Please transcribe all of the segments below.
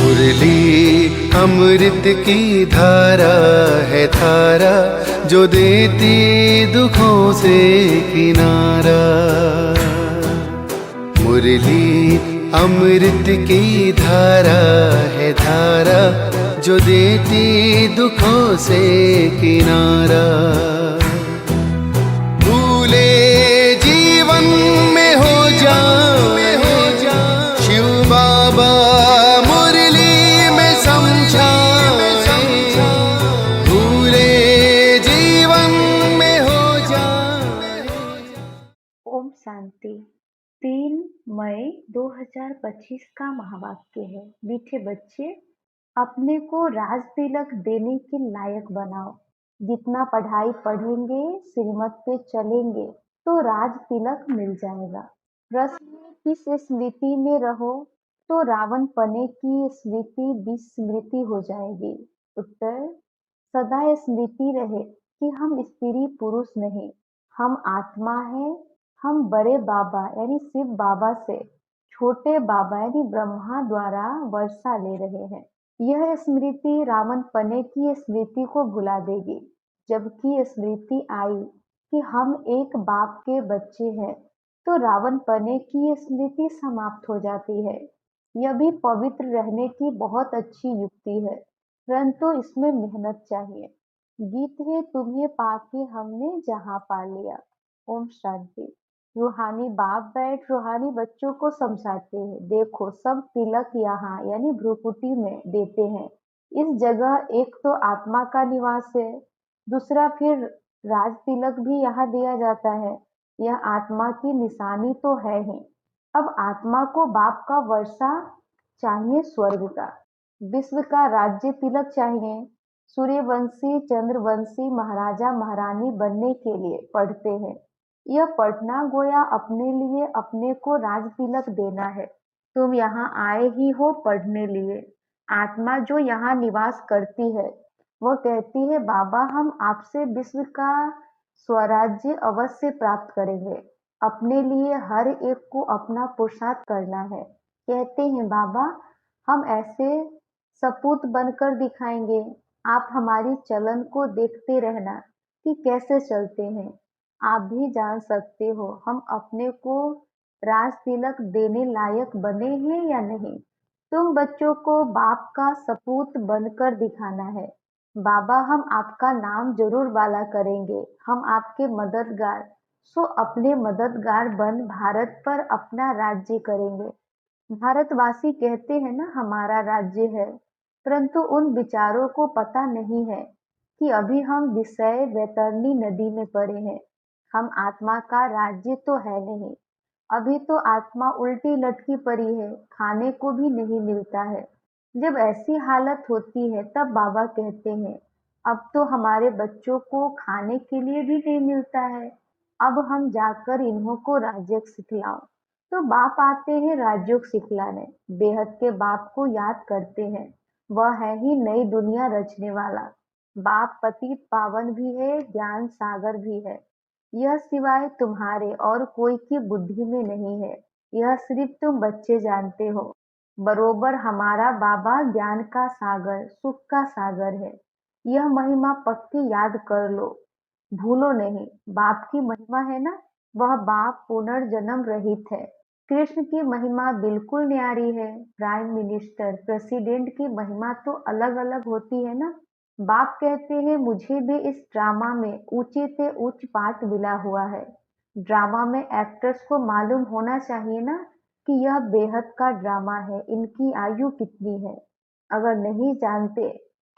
मुरली अमृत की धारा है धारा, जो देती दुखों से किनारा। मुरली अमृत की धारा है धारा, जो देती दुखों से किनारा। भूले जीवन में हो जाए शिव बाबा मुरली में समझाए, भूले जीवन में हो जाए। ओम शांति। 3 मई 2025 का महावाक्य है, मीठे बच्चे अपने को राज तिलक देने के लायक बनाओ। जितना पढ़ाई पढ़ेंगे, श्रीमत पे चलेंगे तो राज तिलक मिल जाएगा। प्रश्न है, किस स्मृति में रहो तो रावण पने की स्मृति विस्मृति हो जाएगी? उत्तर, सदा स्मृति रहे कि हम स्त्री पुरुष नहीं, हम आत्मा है। हम बड़े बाबा यानी शिव बाबा से छोटे बाबा यानी ब्रह्मा द्वारा वर्षा ले रहे हैं। यह स्मृति रावण पने की स्मृति को भुला देगी, जबकि स्मृति आई कि हम एक बाप के बच्चे हैं तो रावण पने की स्मृति समाप्त हो जाती है। यह भी पवित्र रहने की बहुत अच्छी युक्ति है, परंतु इसमें मेहनत चाहिए। गीत है, तुम्हें पाके हमने जहां पा लिया। ओम शांति। रूहानी बाप बैठ रूहानी बच्चों को समझाते हैं, देखो सब तिलक यहाँ यानी भ्रुकुटी में देते हैं। इस जगह एक तो आत्मा का निवास है, दूसरा फिर राज तिलक भी यहाँ दिया जाता है। यह आत्मा की निशानी तो है ही। अब आत्मा को बाप का वर्षा चाहिए, स्वर्ग का, विश्व का राज्य तिलक चाहिए। सूर्यवंशी चंद्रवंशी महाराजा महारानी बनने के लिए पढ़ते हैं। यह पढ़ना गोया अपने लिए अपने को राज तिलक देना है। तुम यहाँ आए ही हो पढ़ने लिए। आत्मा जो यहाँ निवास करती है वह कहती है, बाबा हम आपसे विश्व का स्वराज्य अवश्य प्राप्त करेंगे। अपने लिए हर एक को अपना पुरुषार्थ करना है। कहते हैं, बाबा हम ऐसे सपूत बनकर दिखाएंगे, आप हमारी चलन को देखते रहना कि कैसे चलते हैं। आप भी जान सकते हो हम अपने को राज तिलक देने लायक बने हैं या नहीं। तुम बच्चों को बाप का सपूत बनकर दिखाना है। बाबा हम आपका नाम जरूर वाला करेंगे, हम आपके मददगार, सो अपने मददगार बन भारत पर अपना राज्य करेंगे। भारतवासी कहते हैं ना हमारा राज्य है, परंतु उन विचारों को पता नहीं है कि अभी हम विषय वैतरणी नदी में पड़े हैं। हम आत्मा का राज्य तो है नहीं। अभी तो आत्मा उल्टी लटकी पड़ी है, खाने को भी नहीं मिलता है। जब ऐसी हालत होती है तब बाबा कहते हैं, अब तो हमारे बच्चों को खाने के लिए भी नहीं मिलता है, अब हम जाकर इन्हों को राजयोग सिखलाओ। तो बाप आते हैं राजयोग सिखलाने, बेहद के बाप को याद करते हैं। वह है ही नई दुनिया रचने वाला। बाप पतित पावन भी है, ज्ञान सागर भी है। यह सिवाय तुम्हारे और कोई की बुद्धि में नहीं है, यह सिर्फ तुम बच्चे जानते हो। बरोबर हमारा बाबा ज्ञान का सागर, सुख का सागर है। यह महिमा पक्की याद कर लो, भूलो नहीं। बाप की महिमा है ना, वह बाप पुनर्जन्म रहित है। कृष्ण की महिमा बिल्कुल न्यारी है। प्राइम मिनिस्टर प्रेसिडेंट की महिमा तो अलग अलग होती है ना। बाप कहते हैं, मुझे भी इस ड्रामा में ऊंचे से उच्च पाठ मिला हुआ है। ड्रामा में एक्टर्स को मालूम होना चाहिए ना कि यह बेहद का ड्रामा है, इनकी आयु कितनी है। अगर नहीं जानते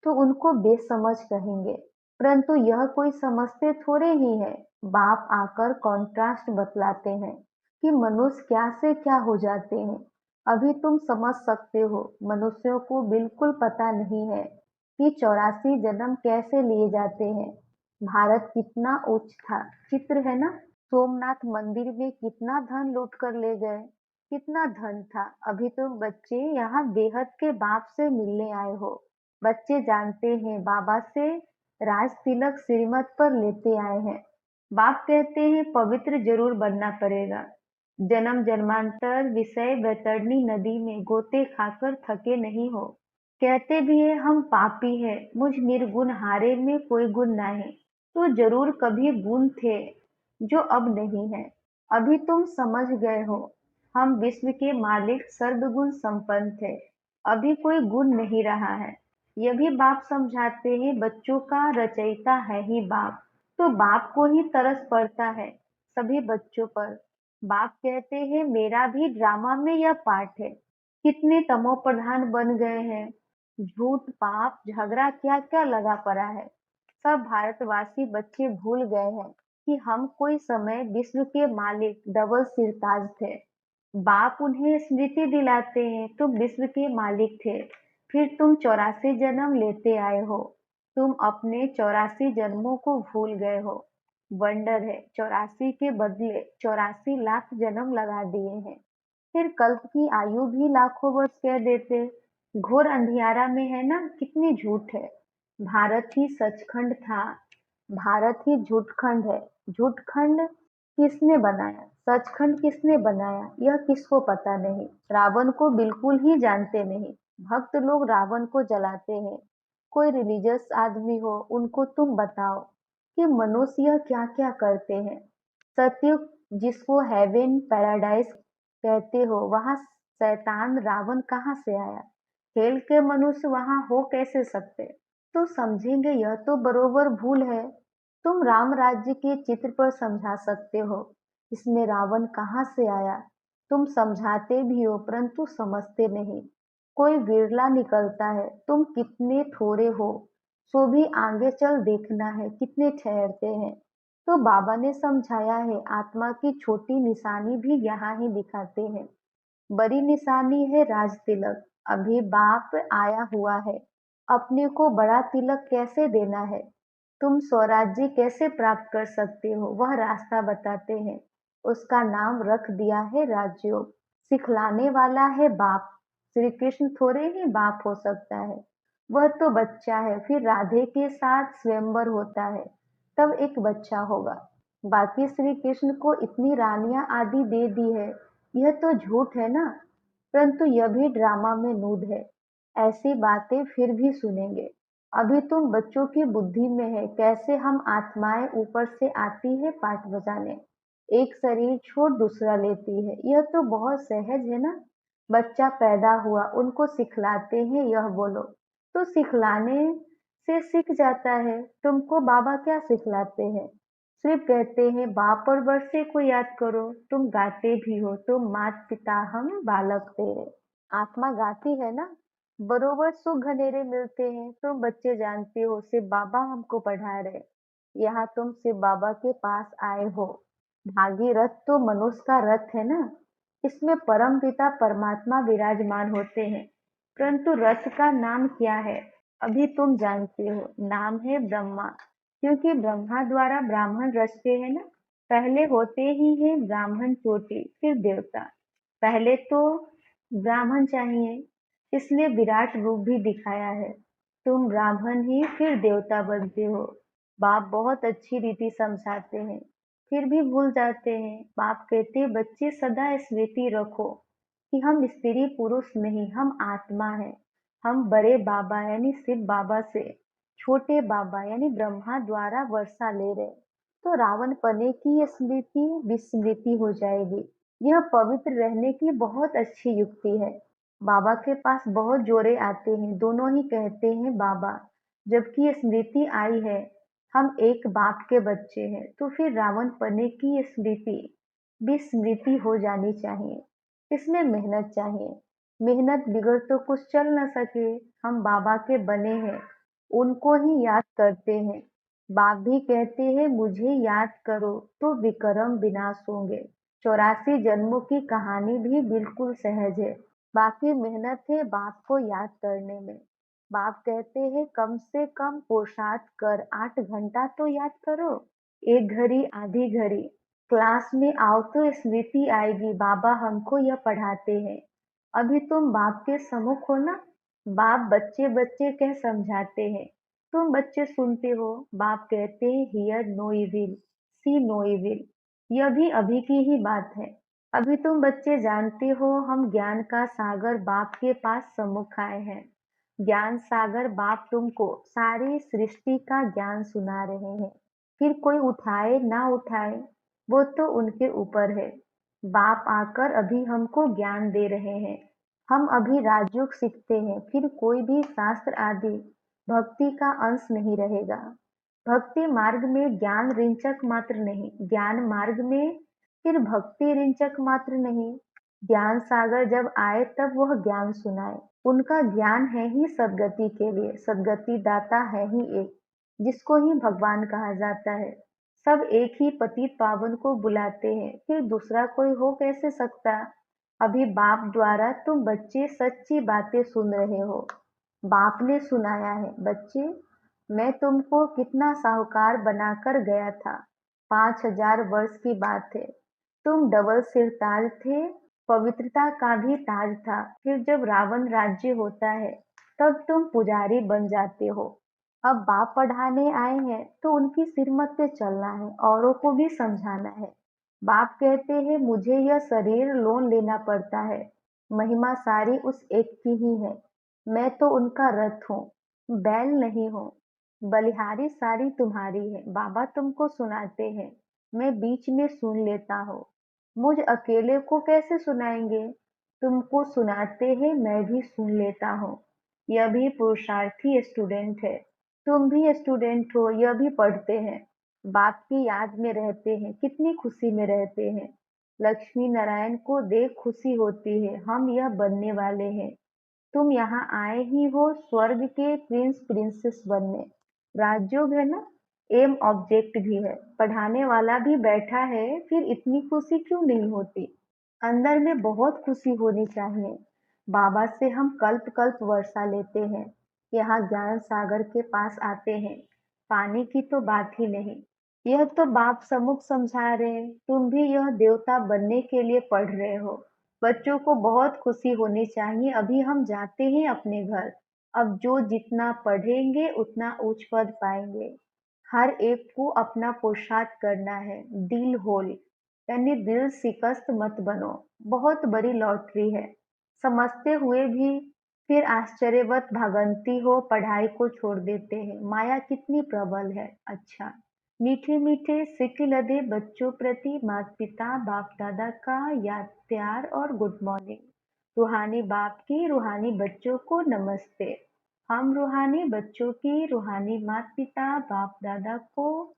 तो उनको बेसमझ कहेंगे, परंतु यह कोई समझते थोड़े ही है। बाप आकर कॉन्ट्रास्ट बतलाते हैं कि मनुष्य क्या से क्या हो जाते हैं। अभी तुम समझ सकते हो, मनुष्यों को बिल्कुल पता नहीं है कि 84 जन्म कैसे लिए जाते हैं। भारत कितना उच्च था, चित्र है ना। सोमनाथ मंदिर में कितना धन लूट कर ले गए, कितना धन था। अभी तुम बच्चे यहाँ बेहद के बाप से मिलने आए हो। बच्चे जानते हैं बाबा से राज तिलक श्रीमत पर लेते आए हैं। बाप कहते हैं पवित्र जरूर बनना पड़ेगा। जन्म जन्मांतर विषय वैतरणी नदी में गोते खाकर थके नहीं हो। कहते भी है हम पापी है, मुझ निर्गुण हारे में कोई गुण नहीं। तो जरूर कभी गुण थे जो अब नहीं है। अभी तुम समझ गए हो, हम विश्व के मालिक सर्वगुण संपन्न थे। अभी कोई गुण नहीं रहा है। यह भी बाप समझाते हैं, बच्चों का रचयिता है ही बाप। तो बाप को ही तरस पड़ता है सभी बच्चों पर। बाप कहते हैं मेरा भी ड्रामा में यह पार्ट है। कितने तमोप्रधान बन गए हैं। झूठ पाप झगड़ा क्या क्या लगा पड़ा है। सब भारतवासी बच्चे भूल गए हैं कि हम कोई समय विश्व के मालिक डबल सिरताज थे। बाप उन्हें स्मृति दिलाते हैं तुम विश्व के मालिक थे, फिर तुम 84 जन्म लेते आए हो। तुम अपने 84 जन्मों को भूल गए हो। वंडर है 84 के बदले 84 लाख जन्म लगा दिए हैं। फिर कल्प की आयु भी लाखों वर्ष कह देते। घोर अंधियारा में है ना, कितनी झूठ है। भारत ही सचखंड था, भारत ही झूठखंड है। झूठखंड किसने बनाया, सचखंड किसने बनाया, यह किसको पता नहीं। रावण को बिल्कुल ही जानते नहीं। भक्त लोग रावण को जलाते हैं। कोई रिलीजियस आदमी हो, उनको तुम बताओ कि मनुष्य यह क्या क्या करते हैं। सत्युग जिसको हेवन पैराडाइज कहते हो, वहां शैतान रावण कहाँ से आया। खेल के मनुष्य वहां हो कैसे सकते। तो समझेंगे यह तो बरोबर भूल है। तुम राम राज्य के चित्र पर समझा सकते हो, इसमें रावण कहाँ से आया। तुम समझाते भी हो परंतु समझते नहीं। कोई विरला निकलता है, तुम कितने थोड़े हो। सो भी आगे चल देखना है कितने ठहरते हैं। तो बाबा ने समझाया है, आत्मा की छोटी निशानी भी यहाँ ही दिखाते हैं। बड़ी निशानी है राज तिलक। अभी बाप आया हुआ है, अपने को बड़ा तिलक कैसे देना है, तुम स्वराज्य कैसे प्राप्त कर सकते हो, वह रास्ता बताते हैं। उसका नाम रख दिया है राजयोग। सिखलाने वाला है बाप। श्री कृष्ण थोड़े ही बाप हो सकता है, वह तो बच्चा है। फिर राधे के साथ स्वयंवर होता है, तब एक बच्चा होगा। बाकी श्री कृष्ण को इतनी रानियां आदि दे दी है, यह तो झूठ है ना। परंतु यह भी ड्रामा में नूद है। ऐसी बातें फिर भी सुनेंगे। अभी तुम बच्चों की बुद्धि में है कैसे हम आत्माएं ऊपर से आती है पाठ बजाने, एक शरीर छोड़ दूसरा लेती है। यह तो बहुत सहज है ना। बच्चा पैदा हुआ, उनको सिखलाते हैं यह बोलो, तो सिखलाने से सीख जाता है। तुमको बाबा क्या सिखलाते हैं, सिर्फ कहते हैं बाप और वर्षे को याद करो। तुम गाते भी हो, तुम मात पिता हम बालक तेरे। आत्मा गाती है ना। बरोबर सुख घनेरे मिलते हैं। तुम बच्चे जानते हो सिर्फ बाबा हमको पढ़ा रहे। यहाँ तुम सिर्फ बाबा के पास आए हो। भागी रथ तो मनुष्य का रथ है ना, इसमें परम पिता परमात्मा विराजमान होते हैं। परंतु रथ का नाम क्या है, अभी तुम जानते हो, नाम है ब्रह्मा। क्योंकि ब्रह्मा द्वारा ब्राह्मण रचते हैं ना। पहले होते ही है ब्राह्मण चोटी, फिर देवता। पहले तो ब्राह्मण चाहिए, इसलिए विराट रूप भी दिखाया है। तुम ब्राह्मण ही फिर देवता बनते हो। बाप बहुत अच्छी रीति समझाते हैं, फिर भी भूल जाते हैं। बाप कहते बच्चे सदा स्मृति रखो कि हम स्त्री पुरुष नहीं, हम आत्मा है। हम बड़े बाबा यानी शिव बाबा से छोटे बाबा यानी ब्रह्मा द्वारा वर्षा ले रहे। तो रावण पने की स्मृति विस्मृति हो जाएगी। यह पवित्र रहने की बहुत अच्छी युक्ति है। बाबा के पास बहुत जोड़े आते हैं, दोनों ही कहते हैं बाबा। जबकि स्मृति आई है, हम एक बाप के बच्चे हैं, तो फिर रावण पने की स्मृति विस्मृति हो जानी चाहिए। इसमें मेहनत चाहिए। मेहनत बिगड़ तो कुछ चल न सके। हम बाबा के बने हैं, उनको ही याद करते हैं। बाप भी कहते हैं मुझे याद करो तो विक्रम विनाश होंगे। 84 जन्मों की कहानी भी बिल्कुल सहज है। बाकी मेहनत है बाप को याद करने में। बाप कहते हैं कम से कम पुरुषार्थ कर 8 घंटा तो याद करो। एक घड़ी आधी घड़ी क्लास में आओ तो स्मृति आएगी, बाबा हमको यह पढ़ाते हैं। अभी तुम बाप के सम्मुख हो ना। बाप बच्चे बच्चे कह समझाते हैं, तुम बच्चे सुनते हो। बाप कहते हैं hear no evil, see no evil. यह भी अभी की ही बात है। अभी तुम बच्चे जानते हो हम ज्ञान का सागर बाप के पास सम्मुख आए हैं। ज्ञान सागर बाप तुमको सारी सृष्टि का ज्ञान सुना रहे हैं। फिर कोई उठाए ना उठाए वो तो उनके ऊपर है। बाप आकर अभी हमको ज्ञान दे रहे हैं। हम अभी राजयोग सीखते हैं, फिर कोई भी शास्त्र आदि भक्ति का अंश नहीं रहेगा। भक्ति मार्ग में ज्ञान रिंचक मात्र नहीं, ज्ञान मार्ग में फिर भक्ति रिंचक मात्र नहीं। ज्ञान सागर जब आए तब वह ज्ञान सुनाए। उनका ज्ञान है ही सदगति के लिए, सदगति दाता है ही एक, जिसको ही भगवान कहा जाता है। सब एक ही पतित पावन को बुलाते हैं, फिर दूसरा कोई हो कैसे सकता। अभी बाप द्वारा तुम बच्चे सच्ची बातें सुन रहे हो। बाप ने सुनाया है, बच्चे मैं तुमको कितना साहूकार बनाकर गया था। 5,000 वर्ष की बात है। तुम डबल सिरताज थे, पवित्रता का भी ताज था। फिर जब रावण राज्य होता है तब तुम पुजारी बन जाते हो। अब बाप पढ़ाने आए हैं तो उनकी सिरमत पे चलना है, औरों को भी समझाना है। बाप कहते हैं मुझे यह शरीर लोन लेना पड़ता है, महिमा सारी उस एक की ही है। मैं तो उनका रथ हूँ, बैल नहीं हूँ। बलिहारी सारी तुम्हारी है। बाबा तुमको सुनाते हैं, मैं बीच में सुन लेता हूँ। मुझ अकेले को कैसे सुनाएंगे। तुमको सुनाते हैं, मैं भी सुन लेता हूँ। यह भी पुरुषार्थी स्टूडेंट है। तुम भी स्टूडेंट हो, यह भी पढ़ते हैं। बाप की याद में रहते हैं, कितनी खुशी में रहते हैं। लक्ष्मी नारायण को देख खुशी होती है, हम यह बनने वाले हैं। तुम यहाँ आए ही हो स्वर्ग के प्रिंस प्रिंसेस बनने। राजयोग है ना, एम ऑब्जेक्ट भी है, पढ़ाने वाला भी बैठा है, फिर इतनी खुशी क्यों नहीं होती। अंदर में बहुत खुशी होनी चाहिए। बाबा से हम कल्प कल्प वर्षा लेते हैं, यहाँ ज्ञान सागर के पास आते हैं। पानी की तो बात ही नहीं। यह तो बाप सम्मुख समझा रहे हैं, तुम भी यह देवता बनने के लिए पढ़ रहे हो। बच्चों को बहुत खुशी होनी चाहिए। अभी हम जाते हैं अपने घर। अब जो जितना पढ़ेंगे उतना उच्च पद पाएंगे। हर एक को अपना पुरुषार्थ करना है। दिल होल यानी दिल शिकस्त मत बनो। बहुत बड़ी लॉटरी है। समझते हुए भी फिर आश्चर्यवत भागंती हो, पढ़ाई को छोड़ देते हैं। माया कितनी प्रबल है। अच्छा, मीठे मीठे सिक्के लदे बच्चों प्रति माता पिता बाप दादा का याद प्यार और गुड मॉर्निंग। रूहानी बाप की रूहानी बच्चों को नमस्ते। हम रूहानी बच्चों की रूहानी माता पिता बाप दादा को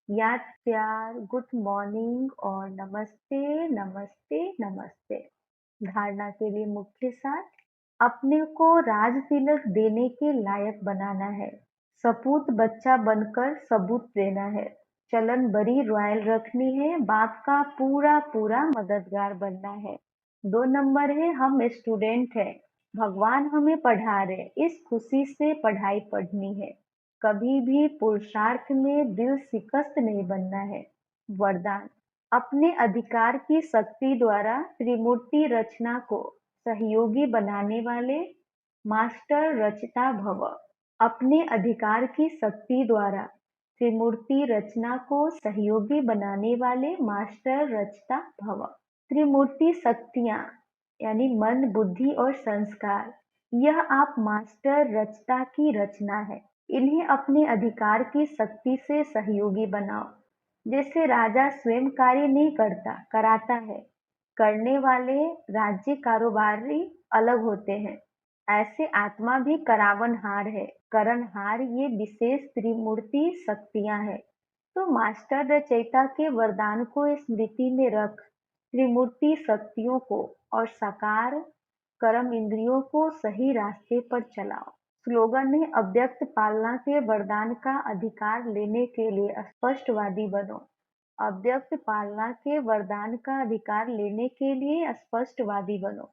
याद प्यार गुड मॉर्निंग और नमस्ते नमस्ते नमस्ते। धारणा के लिए मुख्य सार, अपने को राज तिलक देने के लायक बनाना है। सपूत बच्चा बनकर सबूत देना है। चलन बड़ी रॉयल रखनी है। बाप का पूरा पूरा मददगार बनना है। 2 नंबर है, हम स्टूडेंट हैं, भगवान हमें पढ़ा रहे, इस खुशी से पढ़ाई पढ़नी है। कभी भी पुरुषार्थ में दिल शिकस्त नहीं बनना है। वरदान, अपने अधिकार की शक्ति द्वारा त्रिमूर्ति रचना को सहयोगी बनाने वाले मास्टर रचता भव। अपने अधिकार की शक्ति द्वारा त्रिमूर्ति रचना को सहयोगी बनाने वाले मास्टर रचता भव। त्रिमूर्ति शक्तियाँ यानी मन बुद्धि और संस्कार, यह आप मास्टर रचता की रचना है। इन्हें अपने अधिकार की शक्ति से सहयोगी बनाओ। जैसे राजा स्वयं कार्य नहीं करता, कराता है। करने वाले राज्य कारोबारी अलग होते हैं, ऐसे आत्मा भी करावनहार है, करणहार। ये विशेष त्रिमूर्ति शक्तियां हैं। तो मास्टर रचयिता के वरदान को स्मृति में रख त्रिमूर्ति शक्तियों को और साकार कर्म इंद्रियों को सही रास्ते पर चलाओ। स्लोगन है, अव्यक्त पालना के वरदान का अधिकार लेने के लिए स्पष्टवादी बनो। अव्यक्त पालना के वरदान का अधिकार लेने के लिए स्पष्टवादी बनो।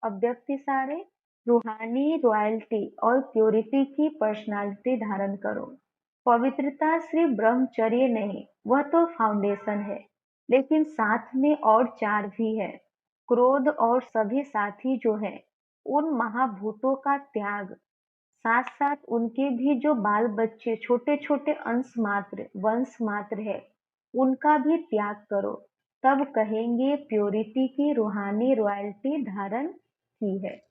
अव्यक्त सारे रूहानी रॉयल्टी और प्योरिटी की पर्सनालिटी धारण करो। पवित्रता सिर्फ ब्रह्मचर्य नहीं, वह तो फाउंडेशन है, लेकिन साथ में और 4 भी है। क्रोध और सभी साथी जो हैं, उन महाभूतों का त्याग, साथ साथ उनके भी जो बाल बच्चे छोटे छोटे अंश मात्र वंश मात्र है, उनका भी त्याग करो। तब कहेंगे प्योरिटी की रूहानी रॉयल्टी धारण की है।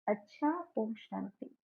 अच्छा, ओम शांति।